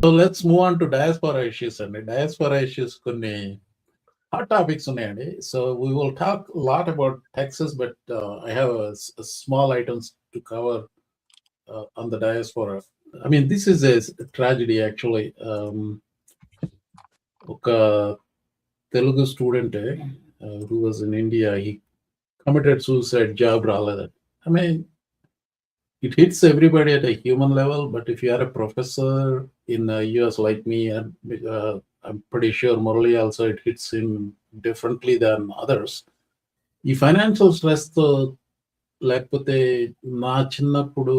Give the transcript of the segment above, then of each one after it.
So let's move on to diaspora issues అండి. Diaspora issues కొన్ని hot topics ఉన్నాయండి. So we will talk lot about Texas, but I have small items to cover on the diaspora. I mean, this is a tragedy actually. ఒక Telugu student who was in India, he committed suicide, job రాలేదని. I mean, it hits everybody at a human level, but if you are a professor in US like me, and I'm pretty sure Murali also, it hits him differently than others. ఈ financial స్ట్రెస్తో, లేకపోతే నా చిన్నప్పుడు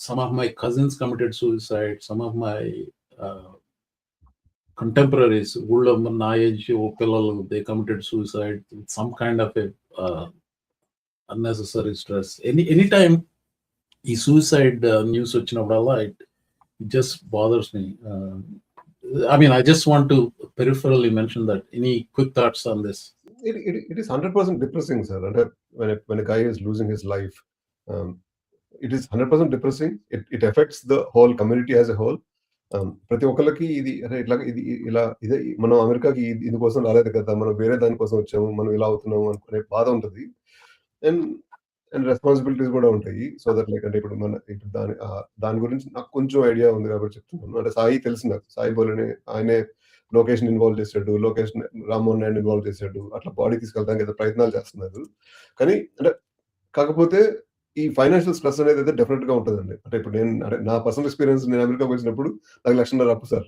some of my cousins committed suicide, some of my contemporaries, ఊళ్ళో నా age పిల్లలు, they committed suicide with some kind of a unnecessary stress. Anytime ఈ suicide news వచ్చినప్పుడల్లా it just bothers me. I mean, I just want to peripherally mention that. Any quick thoughts on this? It is 100% depressing, sir. And when a guy is losing his life, it is 100% depressing. It affects the whole community as a whole. ప్రతి ఒక్కరికి ఇది ఇలా ఇదే మనం అమెరికాకి ఇందుకోసం రాలేదు కదా, మనం వేరే దానికోసం వచ్చాము, మనం ఇలా అవుతున్నాము అనుకునే బాధ ఉంటుంది. అండ్ రెస్పాన్సిబిలిటీస్ కూడా ఉంటాయి. సో దట్ లైక్ అంటే ఇప్పుడు దాని గురించి నాకు కొంచెం ఐడియా ఉంది కాబట్టి చెప్తున్నాను. అంటే సాయి తెలుసు నాకు, సాయి బోలని ఆయనే లొకేషన్ ఇన్వాల్వ్ చేశాడు, లొకేషన్ రామ్మోహన్ నాయుడు ఇన్వాల్వ్ చేశాడు, అట్లా బాడీ తీసుకెళ్తానికి ఏదో ప్రయత్నాలు చేస్తున్నారు. కానీ అంటే కాకపోతే ఈ ఫైనాన్షియల్ స్ట్రెస్ అనేది అయితే డెఫినెట్ గా ఉంటుందండి. అంటే ఇప్పుడు నేను నా పర్సనల్ ఎక్స్పీరియన్స్, నేను అమెరికాకి వచ్చినప్పుడు నాకు $1,00,000 అప్పు సార్,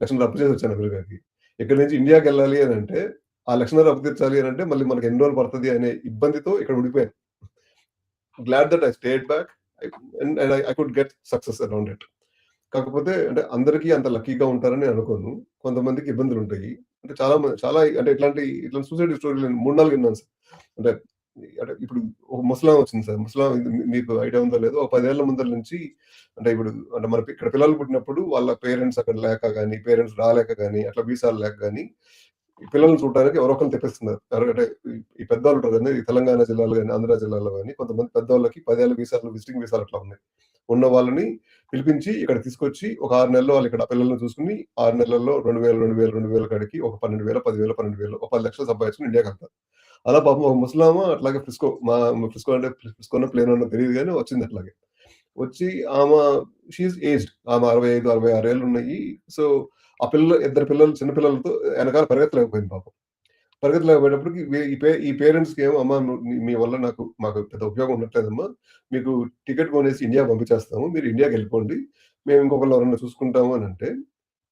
$1,00,000 అప్పు చేసి వచ్చాను అమెరికాకి. ఇక్కడ నుంచి ఇండియాకి వెళ్ళాలి అని అంటే ఆ $1,00,000 అప్పు తీర్చాలి అని అంటే మళ్ళీ మనకి ఎన్ని రోజులు పడుతుంది అనే ఇబ్బందితో ఇక్కడ ఉండిపోయాను. Glad that I stayed back and I could get success around it. కాకపోతే అంటే అందరికీ అంత లక్కీగా ఉంటారని అనుకోను, కొంతమందికి ఇబ్బందులు ఉంటాయి. అంటే చాలా అంటే ఇట్లాంటి సూసైడ్ స్టోరీలు 3-4 విన్నాను సార్. అంటే ఇప్పుడు ఒక ముస్లాం వచ్చింది సార్, ముస్లాం మీకు ఐడియా ఉందో లేదో, 10 ఏళ్ల ముందర నుంచి అంటే ఇప్పుడు అంటే మన ఇక్కడ పిల్లలు పుట్టినప్పుడు వాళ్ళ పేరెంట్స్ అక్కడ లేక కానీ, పేరెంట్స్ రాలేక కానీ, అట్లా వీసాలు లేక కానీ పిల్లల్ని చూడడానికి ఎవరో ఒకరు తెప్పిస్తున్నారు. అంటే ఈ పెద్దవాళ్ళు ఉంటారు కదా, ఈ తెలంగాణ జిల్లాలో కానీ, ఆంధ్ర జిల్లాలో కానీ కొంతమంది పెద్దవాళ్ళకి 10 ఏళ్ళ వీసాలు, విజిటింగ్ వీసాలు అట్లా ఉన్నాయి. ఉన్న వాళ్ళని పిలిపించి ఇక్కడ తీసుకొచ్చి ఒక 6 నెలల్లో వాళ్ళు ఇక్కడ పిల్లల్ని చూసుకుని 6 నెలల్లో 2,000 కాడికి ఒక 12,000, 10,000, 12,000, ఒక 10 లక్షలు సంపాదించుకుని ఇండియాకి వెళ్తారు. అలా పాపం ఒక ముస్లామా అట్లాగే ఫ్రిస్కో అంటే ఫ్రిస్కోనో ప్లేన్ అన్నో తెలియదు కానీ వచ్చింది. అట్లాగే వచ్చి ఆమె షీఈస్ ఏజ్డ్, ఆమె 65, 66 ఏళ్ళు ఉన్నాయి. సో ఆ ఇద్దరు పిల్లలు, చిన్న పిల్లలతో వెనకాల పరిగెత్తలేకపోయింది పాపం. పరిగెత్తలేకపోయేటప్పటికి ఈ పేరెంట్స్కి ఏమో, అమ్మ మీ వల్ల మాకు పెద్ద ఉపయోగం ఉండట్లేదమ్మా, మీకు టికెట్ కొనేసి ఇండియా పంపించేస్తాము, మీరు ఇండియాకి వెళ్ళిపోండి, మేము ఇంకొకళ్ళు ఎవరన్నా చూసుకుంటాము అని అంటే,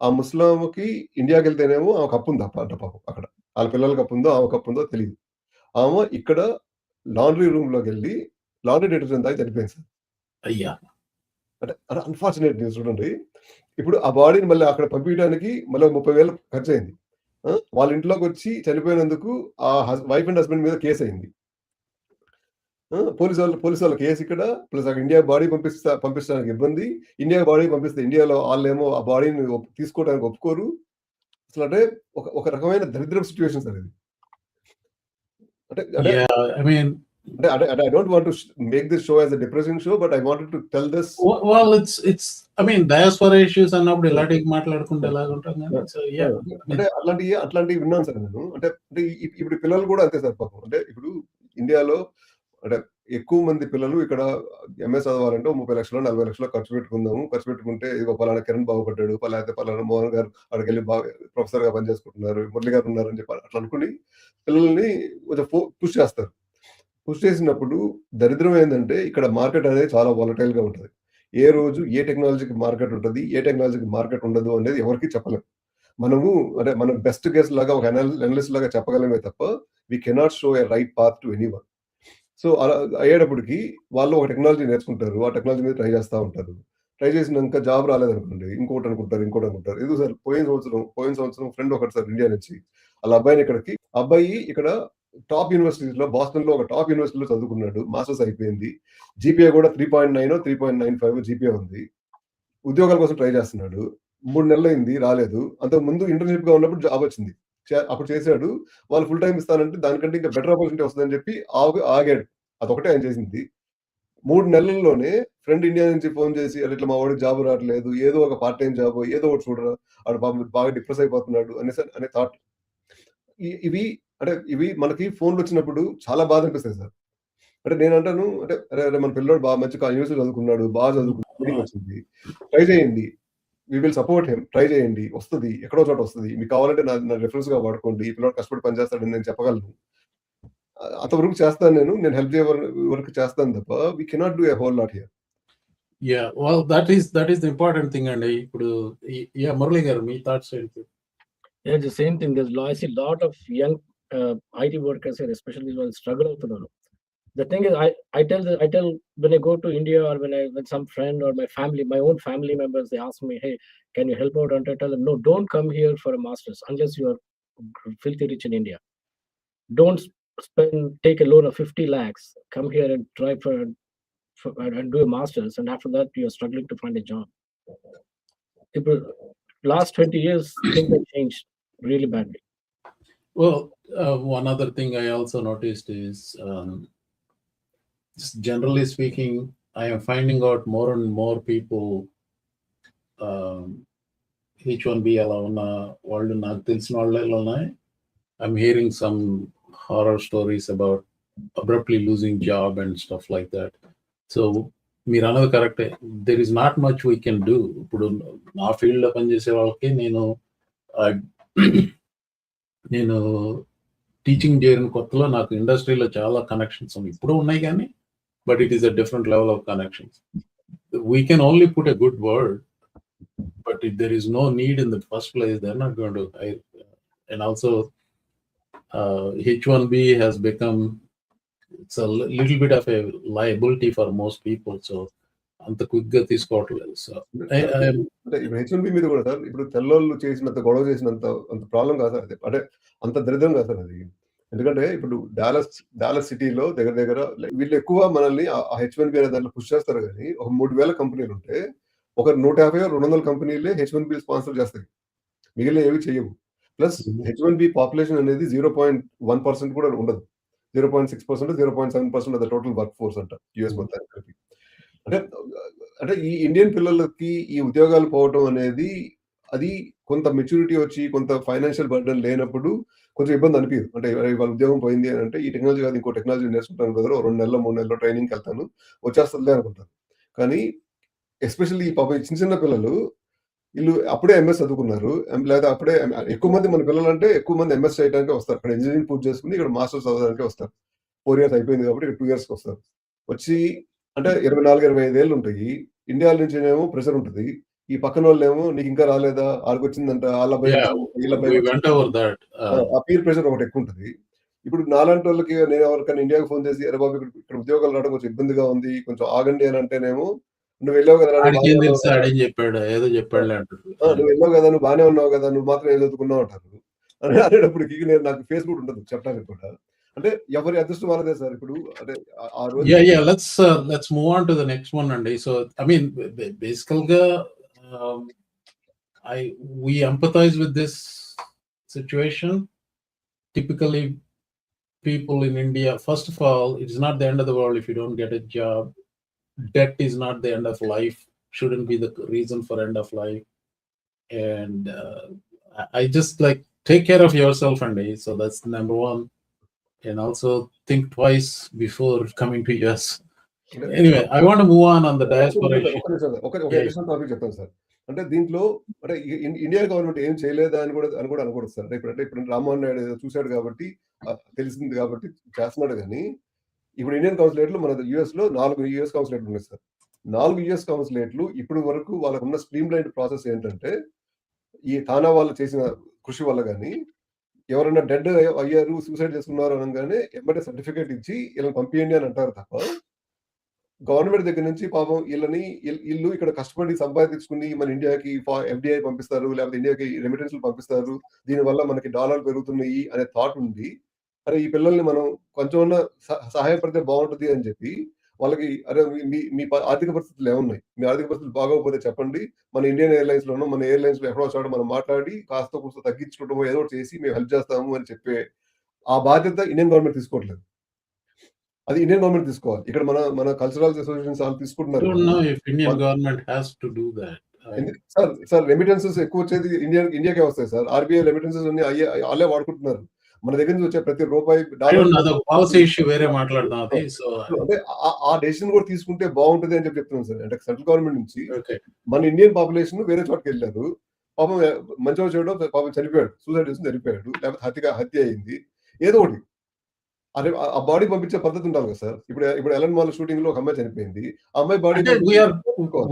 ఆ ముస్లాంకి ఇండియాకి వెళ్తేనేమో ఆమెకు అప్పు ఉంది అడ్డ పాపం. అక్కడ వాళ్ళ పిల్లలకి అప్పు ఉందో ఆమెకు అప్పు ఉందో తెలియదు. ఆమె ఇక్కడ లాండ్రీ రూమ్ లోకి వెళ్ళి లాండ్రీ డిటర్జెంట్ తాగి చనిపోయింది సార్. అయ్యా, అంటే అన్ఫార్చునేట్ న్యూస్ చూడండి. ఇప్పుడు ఆ బాడీని మళ్ళీ అక్కడ పంపించడానికి మళ్ళీ 30,000 ఖర్చు అయింది. వాళ్ళ ఇంట్లోకి వచ్చి చనిపోయినందుకు ఆ వైఫ్ అండ్ హస్బెండ్ మీద కేసు అయింది. పోలీసు వాళ్ళ కేసు ఇక్కడ, ప్లస్ అక్కడ ఇండియా బాడీ పంపించడానికి ఇబ్బంది. ఇండియా బాడీ పంపిస్తే ఇండియాలో వాళ్ళేమో ఆ బాడీని తీసుకోవడానికి ఒప్పుకోరు. అసలు అంటే ఒక రకమైన దరిద్రపు సిచ్యువేషన్ సార్ ఇది. I don't want to make this show as a depressing show, but I wanted to tell this. Well, it's I mean, diaspora issues అన్నప్పుడు ఇలాంటి మాట్లాడుకుంటే ఎలా ఉంటుంది? అంటే అట్లాంటివి విన్నాను సార్ నేను. అంటే ఇప్పుడు పిల్లలు కూడా అంతే సార్ పాపం. అంటే ఇప్పుడు ఇండియాలో అంటే ఎక్కువ మంది పిల్లలు ఇక్కడ ఎంఎస్ చదవాలంటే 30 లక్షలు, 40 లక్షలు ఖర్చు పెట్టుకుంటే ఇదిగో పలానా కిరణ్ బాగుపడ్డాడు, లేకపోతే పలానా మోహన్ గారు అక్కడికి వెళ్ళి బాగా ప్రొఫెసర్ గా పనిచేసుకుంటున్నారు, మురళి గారు ఉన్నారు అని చెప్పి అట్లా అనుకుని పిల్లల్ని కొంచెం పుష్ చేస్తారు. పుష్ చేసినప్పుడు దరిద్రం ఏంటంటే ఇక్కడ మార్కెట్ అనేది చాలా వాలటైల్ గా ఉంటుంది. ఏ రోజు ఏ టెక్నాలజీకి మార్కెట్ ఉంటుంది, ఏ టెక్నాలజీకి మార్కెట్ ఉండదు అనేది ఎవరికి చెప్పలేము. మనము అంటే మనం బెస్ట్ గెస్ లాగా ఒక అనలిస్ట్ లాగా చెప్పగలమే తప్ప we cannot show a right path to anyone. So అలా అయ్యేటప్పటికి వాళ్ళు ఒక టెక్నాలజీ నేర్చుకుంటారు, ఆ టెక్నాలజీ మీద ట్రై చేస్తూ ఉంటారు. ట్రై చేసినాక జాబ్ రాలేదనుకోండి, ఇంకోటి అనుకుంటారు. ఎందుకు సార్ పోయిన సంవత్సరం ఫ్రెండ్ ఒకటి సార్ ఇండియా నుంచి, వాళ్ళ అబ్బాయి ఇక్కడ టాప్ యూనివర్సిటీలో, బాస్టన్ లో ఒక టాప్ యూనివర్సిటీలో చదువుకున్నాడు, మాస్టర్స్ అయిపోయింది, జీపీఏ కూడా 3.9, 3.95 జీపీఏ ఉంది. ఉద్యోగాల కోసం ట్రై చేస్తున్నాడు. 3 నెలలు అయింది, రాలేదు. అంతకు ముందు ఇంటర్న్షిప్ గా ఉన్నప్పుడు జాబ్ వచ్చింది, అప్పుడు చేశాడు. వాళ్ళు ఫుల్ టైం ఇస్తానంటే దానికంటే ఇంకా బెటర్ ఆపర్చునిటీ వస్తుందని చెప్పి ఆగాడు. అదొకటే ఆయన చేసింది. 3 నెలల్లోనే ఫ్రెండ్ ఇండియా నుంచి ఫోన్ చేసి, "అరే ఇట్లా మా వాడికి జాబ్ రావట్లేదు. ఏదో ఒక పార్ట్ టైమ్ జాబో ఏదో ఒకటి చూడరా. ఆడు పాపం బాగా డిప్రెస్ అయిపోతున్నాడు" అనే థాట్. ఇవి ఇవి మనకి ఫోన్‌లొచ్చినప్పుడు చాలా బాధ అనిపిస్తాయి సార్. అంటే నేనంటాను అంటే అరే! అరే! మన పిల్లోడు మంచి యూనివర్సిటీలో చదువుకున్నాడు. చదువుకున్నాడు. సీటింగొచ్చింది. ట్రై చేయండి. We will support him. Try చేయండి. వస్తది. ఎక్కడో చోట వస్తది. మీకు కావాలంటే నా రిఫరెన్స్‌గా వాడుకోండి. ఈ పిల్లోడు కష్టపడి పని చేస్తాడని నేను చెప్పగలను. అంతవరకు చేస్తాను నేను. నేను హెల్ప్ చేయ వరకు చేస్తాను తప్ప we cannot do a whole lot here. Yeah, well, that is the important thing అండి. ఇప్పుడు yeah, మురళి గారు మీ థాట్స్ ఏంటి? Yeah, the same thing. I see a lot of young IT workers here, especially వాళ్ళు struggle అవుతున్నారు. The thing is, I tell when I go to India or when some friend or my own family members, they ask me, "Hey, can you help out?" And I tell them, "No, don't come here for a master's unless you are filthy rich in India. Don't take a loan of 50 lakhs. Come here and try and do a master's, and after that you are struggling to find a job." People, last 20 years, things have changed really badly. Well, one other thing I also noticed is, just generally speaking, I am finding out more and more people H1B అలా ఉన్న వాళ్ళు నాకు తెలిసిన వాళ్ళలోనే I'm hearing some horror stories about abruptly losing job and stuff like that. So మీరు అన్నది కరెక్టే. There is not much we can do. ఇప్పుడు నా ఫీల్డ్లో పనిచేసే వాళ్ళకి నేను టీచింగ్ చేరిన కొత్తలో నాకు ఇండస్ట్రీలో చాలా కనెక్షన్స్ ఉన్నాయి. ఇప్పుడు ఉన్నాయి కానీ but it is a different level of connections. We can only put a good word, but if there is no need in the first place, they're not going to hire. And also, H1B has become, it's a little bit of a liability for most people. So, అంత quick గా తీసుకోవట్లేదు. So అంటే ఇప్పుడు H1B మీద కూడా sir, ఇప్పుడు తెల్లోళ్ళు చేసినంత గొడవ చేసినంత అంత ప్రాబ్లం కాదు సార్ అది. అంటే అంత దరిద్రం కాదు సార్ అది. ఎందుకంటే ఇప్పుడు డాలస్ సిటీలో దగ్గర వీళ్ళు ఎక్కువ మనల్ని H1B అనే దాంట్లో పుష్ చేస్తారు కానీ, ఒక 3,000 కంపెనీలు ఉంటే ఒక 150 200 కంపెనీలే H1B స్పాన్సర్ చేస్తాయి. మిగిలిన ఏవి చేయవు. ప్లస్ H1B పాపులేషన్ అనేది 0.1% కూడా ఉండదు. 0.6%, 0.7% of the total work force అంట యూఎస్ మొత్తానికి కలిపి. అంటే ఈ ఇండియన్ పిల్లలకి ఈ ఉద్యోగాలు పోవటం అనేది అది కొంత మెచ్యూరిటీ వచ్చి కొంత ఫైనాన్షియల్ బర్డెన్ లేనప్పుడు కొంచెం ఇబ్బంది అనిపించదు. అంటే వాళ్ళ ఉద్యోగం పోయింది అని అంటే ఈ టెక్నాలజీ కాదు ఇంకో టెక్నాలజీ నేర్చుకుంటాను బ్రదర్. 2 నెలల్లో 3 నెలల్లో ట్రైనింగ్‌కి వెళ్తాను. వచ్చేస్తదిలే అనుకుంటాను. కానీ ఎస్పెషల్లీ పాపం చిన్న చిన్న పిల్లలు వీళ్ళు అప్పుడే ఎంఎస్ చదువుకున్నారు. లేదా అప్పుడే ఎక్కువ మంది మన పిల్లలంటే ఎక్కువ మంది ఎంఎస్ చేయడానికే వస్తారు. అక్కడ ఇంజినీరింగ్ పూర్తి చేసుకొని ఇక్కడ మాస్టర్స్ చదవడానికే వస్తారు. 4 ఇయర్స్ అయిపోయింది కాబట్టి ఇక్కడ 2 ఇయర్స్‌కి వస్తారు. వచ్చి అంటే 24, 25 ఏళ్ళు ఉంటాయి. ఇండియా నుంచేమో ప్రెషర్ ఉంటది. ఈ పక్కనోళ్ళేమో నీకు ఇంకా రాలేదా? ఆళ్ళకొచ్చిందంట. ఆళ్ళ భయం వీళ్ళ భయం. ఆ పీర్ ప్రెషర్ ఒకటి ఎక్కువ ఉంటది. ఇప్పుడు నాలాంటోళ్ళకి నేను ఎవరికైనా ఇండియాకి ఫోన్ చేసి అరే బాబు ఇక్కడ ఉద్యోగాలు రావడం కొంచెం ఇబ్బందిగా ఉంది. కొంచెం ఆగండి అని అంటేనేమో నువ్వు వెళ్ళావు కదా! ఆడేం చెప్పాడు ఏదో చెప్పాడులే అంటారు. నువ్వు వెళ్ళావు కదా! నువ్వు బానే ఉన్నావు కదా! నువ్వు మాత్రం ఏం చదువుకున్నావు అంటారు. అనేటప్పటికి నాకు ఫేస్ కూడా ఉండదు చెప్పడానికి కూడా. అంటే ఎవరి అదృష్టం వాళ్ళదే సార్. ఇప్పుడు అంటే ఆ రోజు let's move on to the next one అండి. So I mean basically we empathize with this situation. Typically people in India, first of all, it is not the end of the world if you don't get a job. Debt is not the end of life, shouldn't be the reason for end of life. And I just like take care of yourself andy. So that's number one. And also think twice before coming to US. Anyway, I want to move on the diaspora issue. ఒక additional topic చెప్తాను sir. అంటే దీంట్లో అంటే India government ఏం చేయలేదా అని కూడా అనకూడదు సార్. ఇప్పుడు రామ్మోహన్ నాయుడు ఏదో చూశాడు కాబట్టి తెలిసింది కాబట్టి చేస్తున్నాడు కానీ ఇప్పుడు ఇండియన్ కౌన్సిలేట్లు మన యూఎస్‌లో 4 యూఎస్ కౌన్సిలేట్లు ఉన్నాయి సార్. 4 యూఎస్ కౌన్సిలేట్లు ఇప్పటి వరకు వాళ్ళకున్న స్ట్రీమ్ లైన్డ్ ప్రాసెస్ ఏంటంటే ఈ తానా వాళ్ళు చేసిన కృషి వల్ల గాని ఎవరైనా డెడ్ అయ్యారు, సూసైడ్ చేసుకున్నారు అనగానే ఎమ్మటే సర్టిఫికేట్ ఇచ్చి వీళ్ళని పంపియండి అని అంటారు తప్ప గవర్నమెంట్ దగ్గర నుంచి పాపం వీళ్ళు ఇక్కడ కష్టపడి సంపాదించుకుని మన ఇండియాకి ఎఫ్డిఐ పంపిస్తారు, లేకపోతే ఇండియాకి రెమిటెన్స్‌లు పంపిస్తారు. దీనివల్ల మనకి డాలర్లు పెరుగుతున్నాయి అనే థాట్ ఉంది. అరే ఈ పిల్లల్ని మనం కొంచెమన్నా సహాయపడితే బాగుంటది అని చెప్పి వాళ్ళకి అరే మీ ఆర్థిక పరిస్థితులు ఏమున్నాయి? మీ ఆర్థిక పరిస్థితులు బాగోకపోతే చెప్పండి. మన ఇండియన్ ఎయిర్‌లైన్స్‌లోనో మన ఎయిర్‌లైన్స్‌లో ఎక్కడో చోట మనం మాట్లాడి కాస్తో కూస్తో తగ్గించుకోవడమో ఏదో ఒకటి చేసి మేము హెల్ప్ చేస్తాము అని చెప్పే ఆ బాధ్యత ఇండియన్ గవర్నమెంట్ తీసుకోవట్లేదు. అది ఇండియన్ గవర్నమెంట్ తీసుకోవాలి. ఇక్కడ మన కల్చరల్ అసోసియేషన్స్ వాళ్ళు I తీసుకుంటున్నారు don't కదా! know if Indian వాళ్ళు government has to do that. Sir remittances ఎక్కువ వచ్చేది ఇండియాకే వస్తాయి సార్. ఆర్‌బీఐ రెమిటెన్సెస్ అన్ని ఆళ్ళే వాడుకుంటున్నారు. మన దగ్గర నుంచి వచ్చే ప్రతి రూపాయి I డాలర్ don't know. అదొక పాలసీ ఇష్యూ వేరే మాట్లాడదాం అది. సో అంటే ఆ డెసిషన్ కూడా తీసుకుంటే బాగుంటది అని చెప్తున్నాను సార్. అంటే సెంట్రల్ గవర్నమెంట్ నుంచి ఓకే. మన ఇండియన్ పాపులేషన్ వేరే చోటకెళ్లారు. పాపం మంచో చెడో పాపం చనిపోయాడు. సూసైడ్ చేసుకొని చనిపోయాడు. లేకపోతే హత్య అయింది. ఏదో ఒకటి. అరే ఆ బాడీ పంపించే పద్ధతి ఉండాలి కదా సార్. ఇప్పుడు ఎలన్ మాల్ షూటింగ్‌లో ఒక అమ్మాయి చనిపోయింది. ఆ అమ్మాయి బాడీ అంటే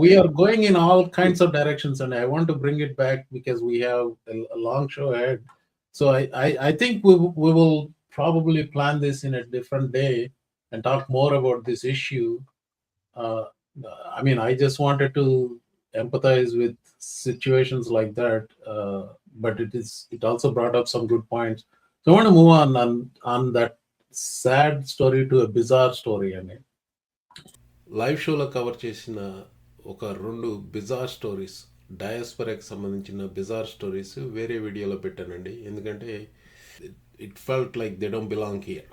we are going in all kinds of directions, and I want to bring it back because we have a long show ahead. So I think we will probably plan this in a different day and talk more about this issue. Uh, I mean, I just wanted to empathize with situations like that, but it also brought up some good points. So I want to move on that sad story to a bizarre story. I mean, live షోలో cover చేసిన ఒక 2 bizarre stories, డయాస్పరాకి సంబంధించిన bizarre stories వేరే వీడియోలో పెట్టానండి. ఎందుకంటే it felt like they don't belong here.